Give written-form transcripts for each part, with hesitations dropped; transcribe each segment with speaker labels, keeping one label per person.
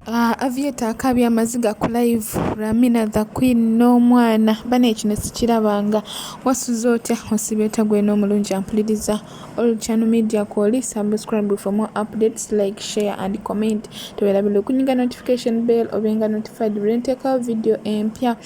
Speaker 1: Aviator akaabye amaziga ku live Mina the Queen n'omwana bane ekino sikirabanga wasuze otya osibye gwe n'omulungi ampuliriza all channel media call subscribe for more updates, like, share and comment towerabira okunyiga notification bell obenga notified buli nteekawo video empya.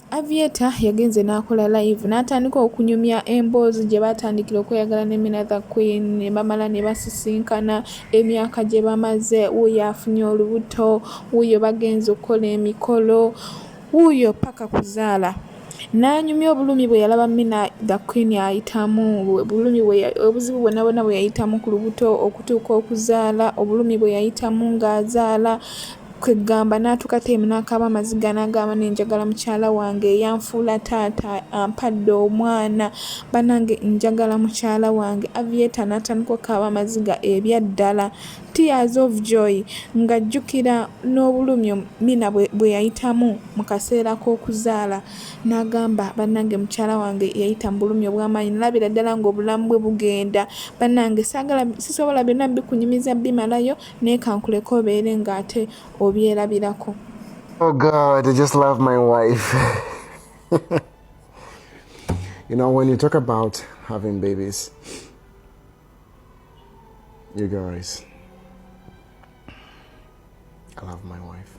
Speaker 1: Aviator yagenze n'akola live n'atandika okunyumya emboozi gye baatandikira okweyagala ne Mina the Queen ne bamala ne basisinkana emyaka gye bamaze, wuuyo afunye olubuto, wuuyo bagenze okukola emikolo, wuuyo paka kuzaala. N'anyumya obulumi bwe yalaba Mina the Queen ayitamu, obuzibu bwonna bwonna bwe yayitamu ku lubuto okutuuka okuzaala, obulumi bwe yayitamu ng'azaala. Kwegamba n'atuuka time n'akaaba amaziga n'agamba nenjagala mukyala wange yanfuula taata ampadde omwana banange njagala mukyala wange. Aviator n'atandika okukaaba amaziga ebyaddala, tears of joy, ng'ajjukira n'obulumi Mina bwe yayitamu mu kaseera k'okuzaala n'agamba bannange mukyala wange yayita mu bulumi obw'amaanyi, nalabira ddala ng'obulamu bwe bugenda bannange sisobola byonna bikunyumiza bimalayo naye kankuleko obeere ng'ate obyerabirako.
Speaker 2: Oh God, I just love my wife. You know, when you talk about having babies, you guys, I love my wife.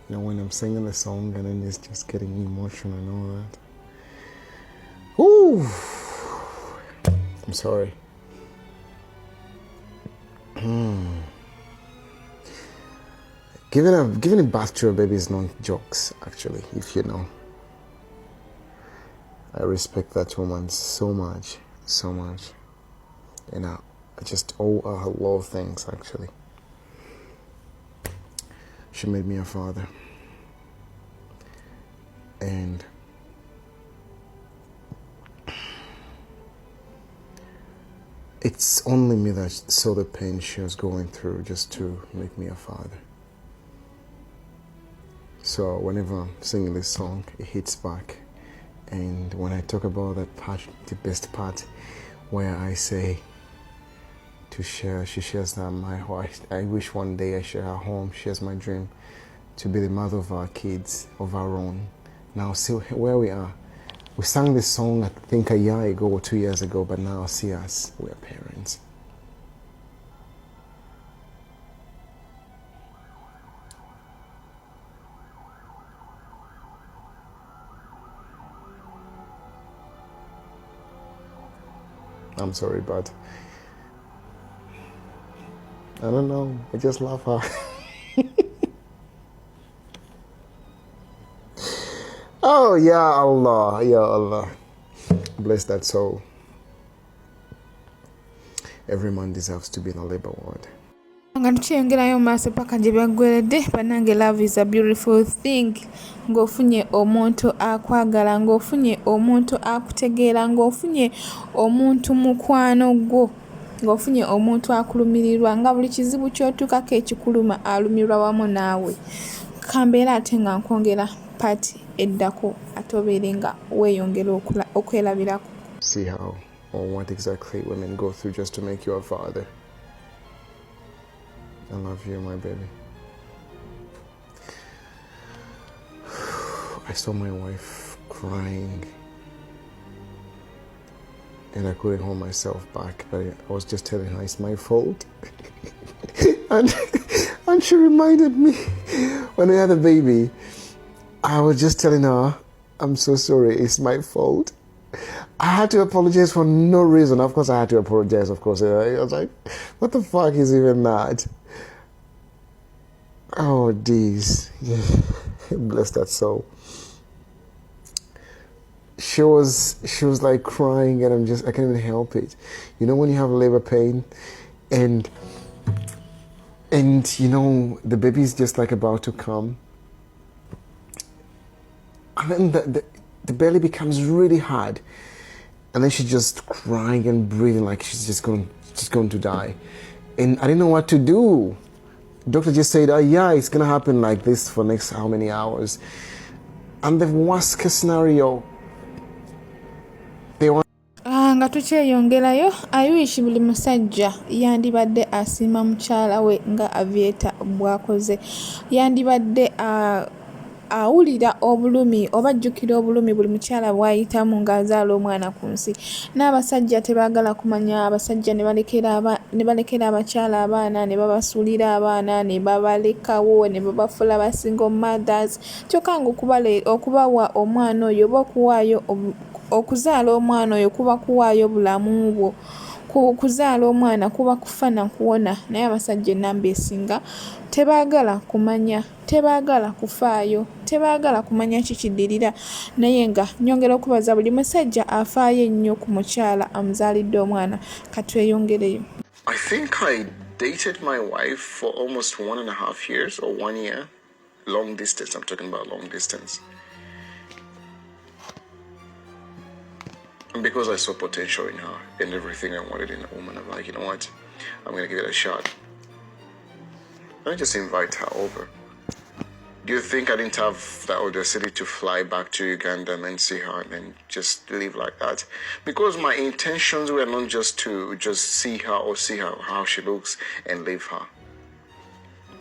Speaker 2: You know, when I'm singing the song and then it's just getting emotional and all that. Ooh, I'm sorry. Giving a birth to a baby is not jokes, actually, if you know. I respect that woman so much, so much. And I just owe her a lot of things, actually. She made me a father. And it's only me that saw the pain she was going through just to make me a father. So whenever I'm singing this song, it hits back. And when I talk about that part, the best part, where I say to share, she shares that my heart. I wish one day I share her home. She has my dream to be the mother of our kids, of our own. Now see where we are. We sang this song, I think, a year ago or 2 years ago, but now see us, we are parents. I'm sorry, but I don't know, I just love her. Oh, ya Allah, ya Allah. Bless that soul. Every man deserves to be in a labor ward.
Speaker 1: Nga tukyeyongerayo mu maaso paka gye byaggweredde bannange, love is a beautiful thing. Ng'ofunye omuntu akwagala, ng'ofunye omuntu akutegeera, ng'ofunye omuntu mukwano gwo, ng'ofunye omuntu akulumirirwa, nga buli kizibu ky'otuukako ekikuluma alumirwa wamu naawe. Kambeera ate nga nkwongera pati eddako ate obeere nga weeyongera okwerabirako.
Speaker 2: See how or what exactly women go through just to make you a father. I love you, my baby. I saw my wife crying and I couldn't hold myself back, but I was just telling her it's my fault. and she reminded me when we had a baby, I was just telling her, I'm so sorry, it's my fault. I had to apologize for no reason. Of course I had to apologize, of course. I was like, what the fuck is even that? Oh, geez. Bless that soul. She was like crying and I can't even help it. You know when you have labor pain and you know the baby's just like about to come, and then the belly becomes really hard, and then she's just crying and breathing like she's just going to die, and I didn't know what to do. Doctor just said, oh yeah, it's gonna happen like this for next how many hours, and the worst case scenario, they want
Speaker 1: nga tukyeyongerayo ayiwishi buli musajja yandibadde asiima mukyala we nga Aviator bw'akoze, yandibadde awulira obulumi oba ajjukira obulumi buli mukyala bw'ayitamu ng'azaala omwana ku nsi. N'abasajja tebaagala kumanya, abasajja ne balekera abakyala abaana, ne babasuulira abaana, ne babalekawo, ne babafuula ba single mothers. Kyokka okubawa omwana oyo oba okuzaala omwana oyo kuba kuwaayo bulamu bwo. Kuzaala omwana kuba kufa na kuwona, naye abasajja ennamba esinga tebaagala kumanya, tebaagala kufaayo, tebaagala kumanya kikiddirira. Naye nga nyongera okubaza buli musajja afaayo ennyo ku mukyala amuzaalidde omwana. Katweyongereyo.
Speaker 2: I think I dated my wife for almost 1.5 years or 1 year. Long distance, I'm talking about long distance. And because I saw potential in her and everything I wanted in a woman, I'm like, you know what? I'm going to give it a shot. Let me just invite her over. Do you think I didn't have the audacity to fly back to Uganda and then see her and then just live like that? Because my intentions were not just to see her or see her, how she looks and leave her.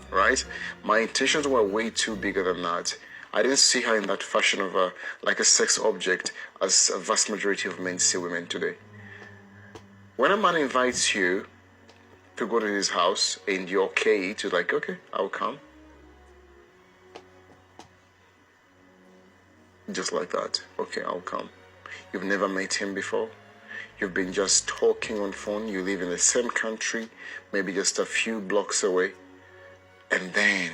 Speaker 2: Right? My intentions were way too bigger than that. I didn't see her in that fashion of like a sex object as a vast majority of men see women today. When a man invites you to go to his house and you're okay to like, okay, I'll come. Just like that. Okay, I'll come. You've never met him before. You've been just talking on phone. You live in the same country, maybe just a few blocks away. And then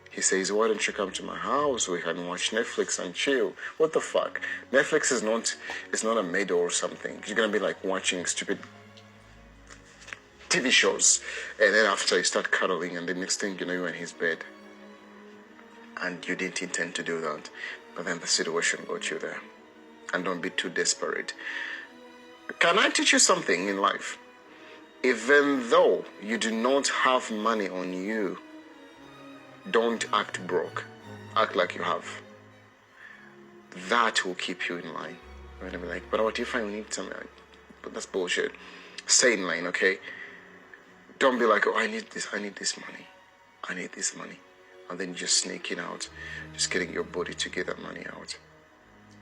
Speaker 2: he says, why don't you come to my house? We can watch Netflix and chill. What the fuck? Netflix is not a meadow or something. You're going to be like watching stupid TV shows. And then after you start cuddling and the next thing you know, you're in his bed. And you didn't intend to do that. But then the situation got you there. And don't be too desperate. Can I teach you something in life? Even though you do not have money on you, don't act broke. Act like you have. That will keep you in line. You're gonna be like, but what if I need something? But that's bullshit. Stay in line, okay? Don't be like, oh, I need this money. I need this money. And then just sneaking out, just getting your body to get that money out.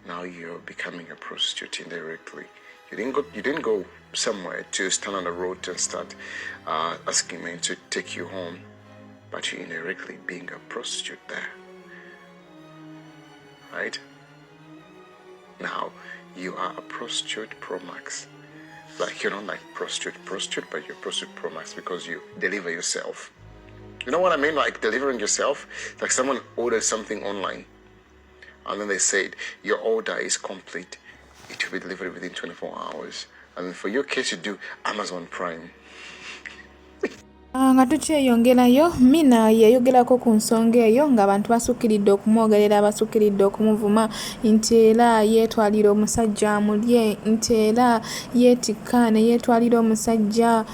Speaker 2: Now you're becoming a prostitute indirectly. You didn't go somewhere to stand on the road and start asking men to take you home. But you're indirectly being a prostitute there. Right? Now, you are a prostitute pro max. Like, you're not like prostitute, but you're prostitute pro max because you deliver yourself. You know what I mean? Like delivering yourself? Like someone orders something online. And then they said, your order is complete. It will be delivered within 24 hours. And then for your case, you do Amazon Prime.
Speaker 1: Nga tukyeyongerayo, Mina yayogerako ku nsonga eyo ng'abantu basukkiridde okumwogerera, basukkiridde okumuvuma nti era yeetwalira omusajja amulye, nti era yeetikka ne yeetwalira omusajja.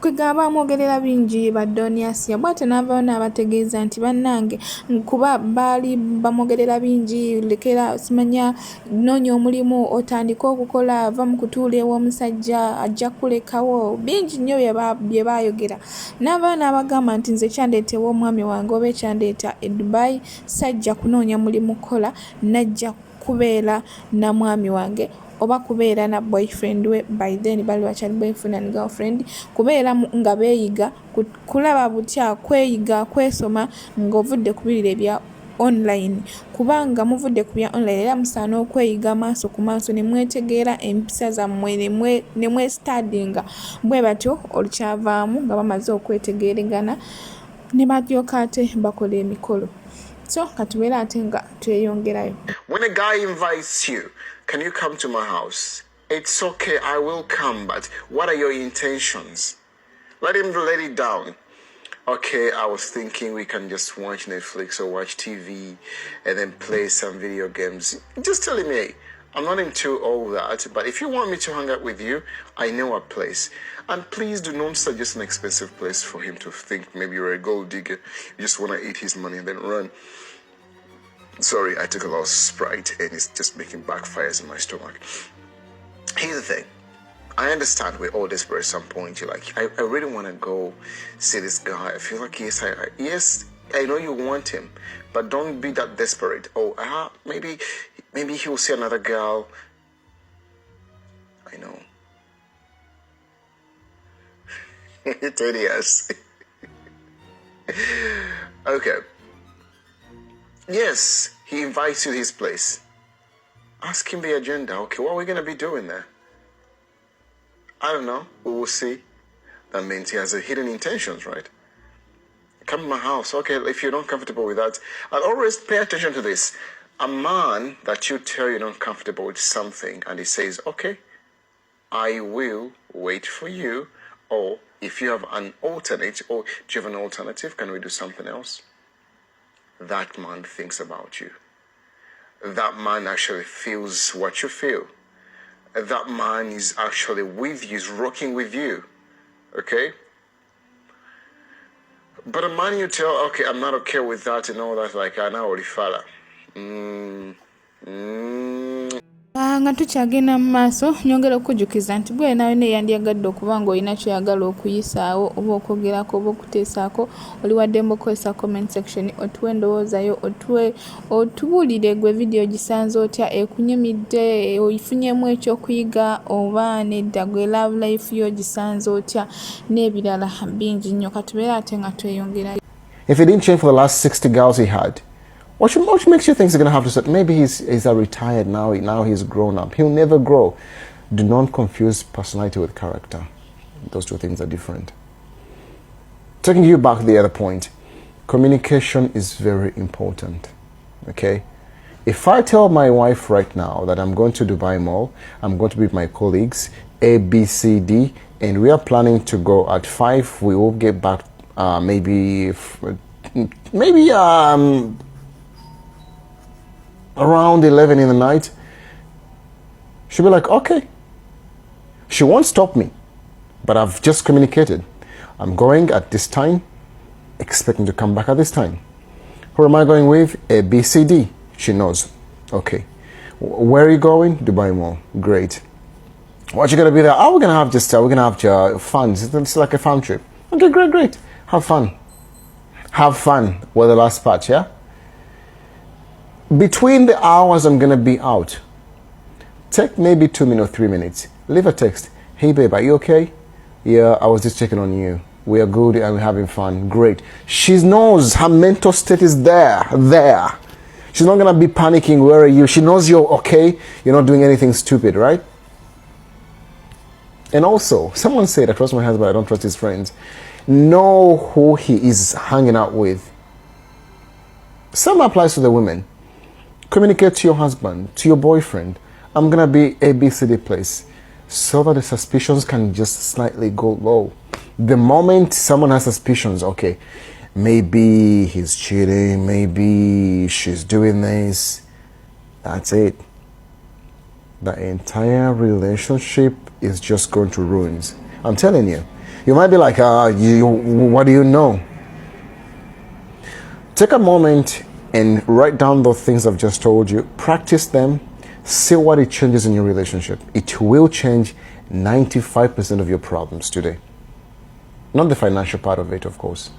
Speaker 1: Kwegamba amwogerera bingi Badoniasia bw'ate n'avaayo n'abategeeza nti bannange kuba baali bamwogerera bingi, lekera simanya noonya omulimu otandika okukola, va mu kutuula ew'omusajja ajja kulekawo, bingi nnyo bye baayogera. N'avaayo n'abagamba nti nze kyandeetewa omwami wange oba ekyandeeta e Dubai sajja kunoonya mulimu kukola, najja kubeera na mwami wange oba kubeera na boyfriend we, by then bali bakyali boyfriend and girlfriend, kubeera nga beeyiga, kulaba butya, kweyiga, kwesoma ng'ovudde ku birira ebya online. Kubanga muvudde ku bya online era musaana okweyiga maaso ku maaso ne mwetegeera empisa zammwe ne mwestudinga. Bwe batyo olukyavaamu nga bamaze okwetegeeragana ne balyoka ate bakola emikolo. So katubeere ate nga tweyongerayo.
Speaker 2: When a guy invites you, can you come to my house? It's okay, I will come, but what are your intentions? Let him let it down. Okay, I was thinking we can just watch Netflix or watch TV and then play some video games. Just tell him, hey, I'm not into all that, but if you want me to hang out with you, I know a place. And please do not suggest an expensive place for him to think maybe you're a gold digger. You just want to eat his money and then run. Sorry, I took a lot of Sprite and it's just making backfires in my stomach. here's the thing. I understand we're all desperate at some point. You're like, I really want to go see this guy. I feel like, yes, I know you want him, but don't be that desperate. Oh, maybe he'll see another girl. I know. It's hideous. Okay. Yes, he invites you to his place. Ask him the agenda. Okay, what are we going to be doing there? I don't know. We will see. That means he has a hidden intentions, right? Come to my house. Okay, if you're not comfortable with that, I'll always pay attention to this. A man that you tell you're not comfortable with something and he says, okay, I will wait for you. Or if you have an alternate, or do you have an alternative? Can we do something else? That man thinks about you. That man actually feels what you feel. That man is actually with you, is rocking with you. Okay? But a man you tell, okay, I'm not okay with that and all that, like, I know fella.
Speaker 1: Nga tukyagenda mu maaso nyongera okujjukiza nti bwe nawe neyandiyagadde okuba ng'olina kyoyagala okuyisaawo oba okwogerako oba okuteesaako oli waddembe okozesa comment section otuwe endowooza yo otubuulire gwe vidiyo gisanze otya ekunyumidde oyifunyemu ekyokuyiga oba nedda gwe love life yo gisanze otya n'ebirala bingi nnyo katubeera ate nga tweyongerayo.
Speaker 2: If he didn't change for the last 60 girls he had, what makes you think he's going to have to say, maybe he's retired now he's grown up. He'll never grow. Do not confuse personality with character. Those two things are different. Taking you back to the other point, communication is very important. Okay? If I tell my wife right now that I'm going to Dubai Mall, I'm going to be with my colleagues, A, B, C, D, and we are planning to go at 5, we will get back maybe around 11 in the night, she'll be like, okay. She won't stop me, but I've just communicated. I'm going at this time, expecting to come back at this time. Who am I going with? A, B, C, D. She knows. Okay. Where are you going? Dubai Mall. Great. What you gonna be there? Oh, we're gonna have fun. It's like a fun trip. Okay, great. Have fun. Have fun. Well, the last part, yeah? Between the hours I'm going to be out, take maybe 2 minutes or 3 minutes. Leave a text. Hey babe, are you okay? Yeah, I was just checking on you. We are good and we're having fun. Great. She knows her mental state is there. She's not going to be panicking. Where are you? She knows you're okay. You're not doing anything stupid, right? And also, someone said, I trust my husband, I don't trust his friends. Know who he is hanging out with. Some applies to the women. Communicate to your husband, to your boyfriend, I'm going to be A, B, C, D place, so that the suspicions can just slightly go low. The moment someone has suspicions, okay, maybe he's cheating, maybe she's doing this, that's it. The entire relationship is just going to ruins. I'm telling you. You might be like, what do you know? Take a moment and write down those things I've just told you. Practice them. See what it changes in your relationship. It will change 95% of your problems today. Not the financial part of it, of course.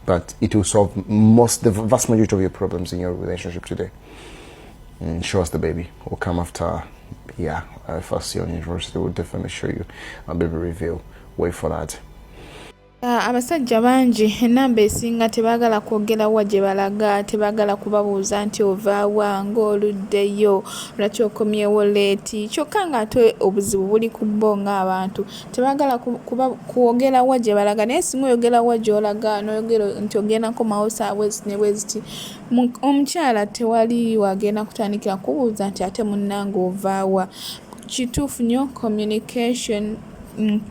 Speaker 2: But it will solve the vast majority of your problems in your relationship today. And show us the baby. We'll come after, first year on university. We'll definitely show you a baby reveal. Wait for that.
Speaker 1: Abasajja bangi enamba esinga tebaagala kwogera wa gye balaga, tebaagala kubabuuza nti ovaawa ng'oluddeyo lwaki okomyewo leeti, kyokka ng'ate obuzibu buli ku bo ng'abantu tebaagala kwogera wa gye balaga, naye singa oyogera wa gy'olaga n'oyogera nti ogenda nkomawo saawa ezi ne bweziti, omukyala tewali wagenda kutandikira kubuuza nti ate munnange ovaawa. Kituufu nnyo communication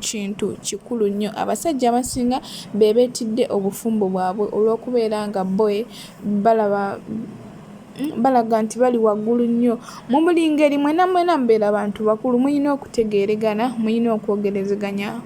Speaker 1: kintu kikulu nnyo. Abasajja abasinga beebeetidde obufumbo bwabwe olw'okubeera nga boye balaga nti bali waggulu nnyo. Mu buli ngeri mwena mubeera bantu bakulu, muyina okutegeeragana, muyina okwogerezeganya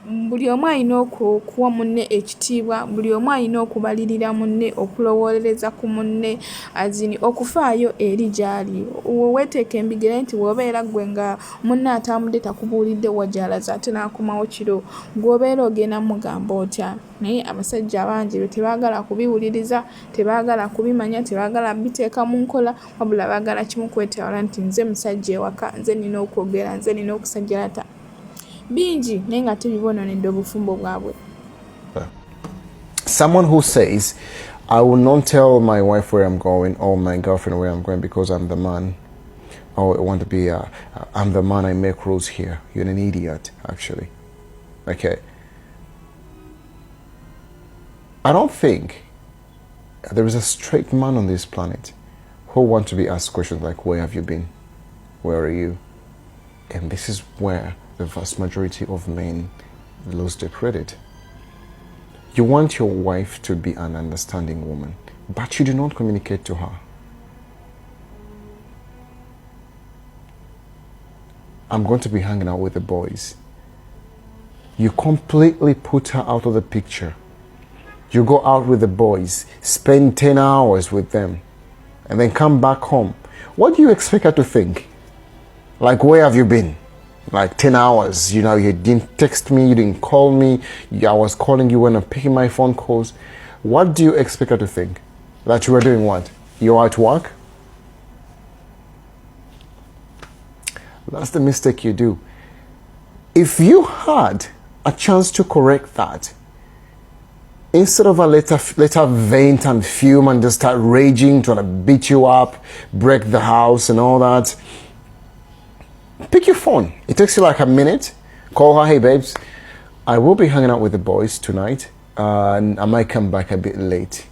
Speaker 1: buli omu alina okuwa munne ekitiibwa, buli omu alina okubalirira munne, okulowolereza ku munne, azini okufaayo eri gy'ali. Weeteeka embigere nti bw'obeera ggwe nga munne atambudde takubuulidde wagy'alaze ate n'akomawo kiro, gw'obeera ogenda mugamba otya? Naye abasajja abangi tebaagala kubiwuliriza, tebaagala kubimanya, tebaagala biteeka mu nkola, wabula baagala kimu kwetawala nti nze musajja ewaka, nze nina okwogera, nze nina okusajjalata. Bingi naye nga tebiboononedde obufumbo bwabwe.
Speaker 2: Someone who says, I will not tell my wife where I'm going or my girlfriend where I'm going because I'm the man. Or I want to be, I'm the man, I make rules here. You're an idiot, actually. Okay. I don't think there is a straight man on this planet who wants to be asked questions like, where have you been? Where are you? And this is where the vast majority of men lose their credit. You want your wife to be an understanding woman, but you do not communicate to her. I'm going to be hanging out with the boys. You completely put her out of the picture. You go out with the boys, spend 10 hours with them, and then come back home. What do you expect her to think? Like, where have you been? Like 10 hours, you didn't text me, you didn't call me, I was calling you when I'm picking my phone calls. What do you expect her to think? That you were doing what? You're at work? That's the mistake you do. If you had a chance to correct that, instead of a later vent and fume and just start raging, trying to beat you up, break the house and all that, pick your phone. It takes you like a minute. Call her, hey babes, I will be hanging out with the boys tonight and I might come back a bit late.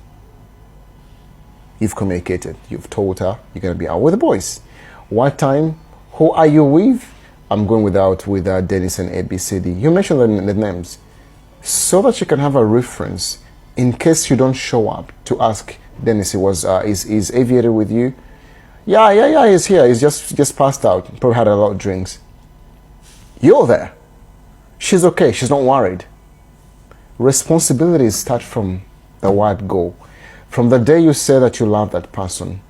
Speaker 2: You've communicated. You've told her you're going to be out with the boys. What time? Who are you with? I'm going with Dennis and ABCD. You mentioned the names so that you can have a reference in case you don't show up to ask Dennis, is Aviator with you? Yeah, he's here. He's just passed out. Probably had a lot of drinks. You're there. She's okay. She's not worried. Responsibilities start from the word go. From the day you say that you love that person,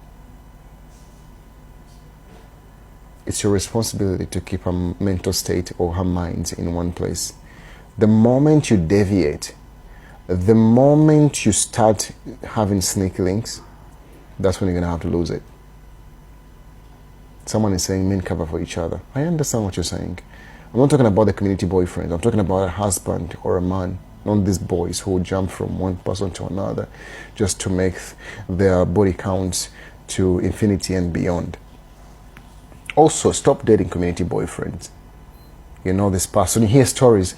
Speaker 2: it's your responsibility to keep her mental state or her mind in one place. The moment you deviate, the moment you start having sneaky links, that's when you're going to have to lose it. Someone is saying men cover for each other. I understand what you're saying. I'm not talking about the community boyfriend. I'm talking about a husband or a man, not these boys who jump from one person to another just to make their body counts to infinity and beyond. Also, stop dating community boyfriends. You know this person, you hear stories.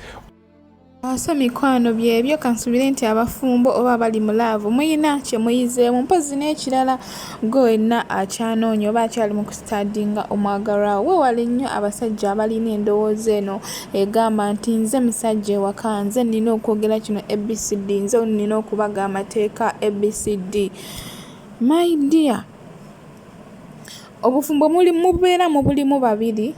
Speaker 1: So mikwano byebyo kansubire nti abafumbo oba bali mu laavu muyina kye muyizeemu mpozi n'ekirala gwenna akyanoonya oba akyali mu kustadinga omwagalwa weewale nnyo abasajja abalina endowooza eno egamba nti nze musajja ewaka, nze nina okwogera kino ABCD, nze nina okubaga amateeka ABCD. My dear, obufumbo mubeera mu bulimu babiri.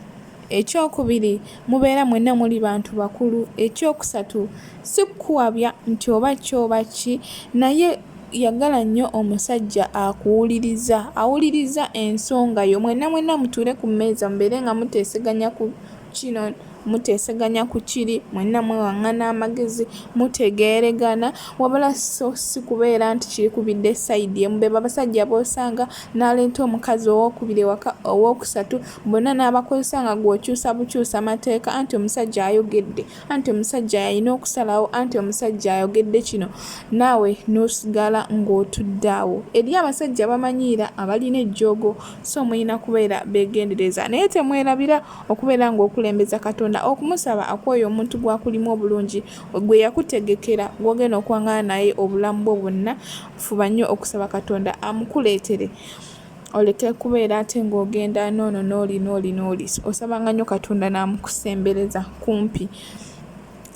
Speaker 1: Ekyokubiri mubeera mwenna muli bantu bakulu. Ekyokusatu si kuwabya nti oba kyoba ki, naye yagala nnyo omusajja akuwuliriza, awuliriza ensonga yo. Mwenna mutuule ku mmeeza mubeere nga muteeseganya ku kino, muteeseganya ku kiri, mwenna mwewaŋŋana amagezi, mutegeeregana, wabula so si kubeera nti kirikubidde sayidi emu. Beba abasajja b'osanga n'aleeta omukazi owookubiri ewaka, owookusatu, bonna n'abakozesa nga gw'okyusa bukyusa mateeka, anti omusajja ayogedde, anti omusajja yalina okusalawo, anti omusajja ayogedde kino, naawe n'osigala ng'otudde awo. Eri abasajja bamanyiira abalina ejjoogo, so muyina kubeera beegendereza, naye temwerabira okubeera ng'okulembeza Katonda, okumusaba akwoyo omuntu gwakulimu obulungi, gwe yakutegekera gw'ogenda okuwaŋŋana naye obulamu bwo bwonna. Fuba nnyo okusaba Katonda amukuleetere, oleke kubeera ate ng'ogenda n'oli. Osabanga nnyo Katonda n'amukusembereza kumpi.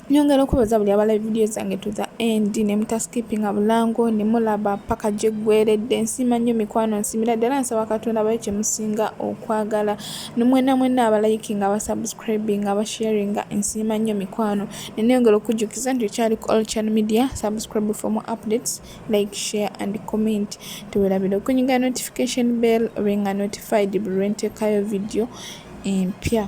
Speaker 1: Nyongera okubaza buli abala video zange to the end ne mutaskippinga bulango ne mulaba paka gye ggweredde. Nsiima nnyo mikwano, nsiimira ddala, nsaba Katonda abawe kye musinga okwagala. Ne mwenna abalayikinga, abasubscribinga, abasharinga, nsiima nnyo mikwano. Ne neyongera okujjukiza nti okyali ku All Channel Media. Subscribe for more updates, like, share and comment. Tuwerabira okunyiga notification bell obenga notified buli lwe nteekayo video empya.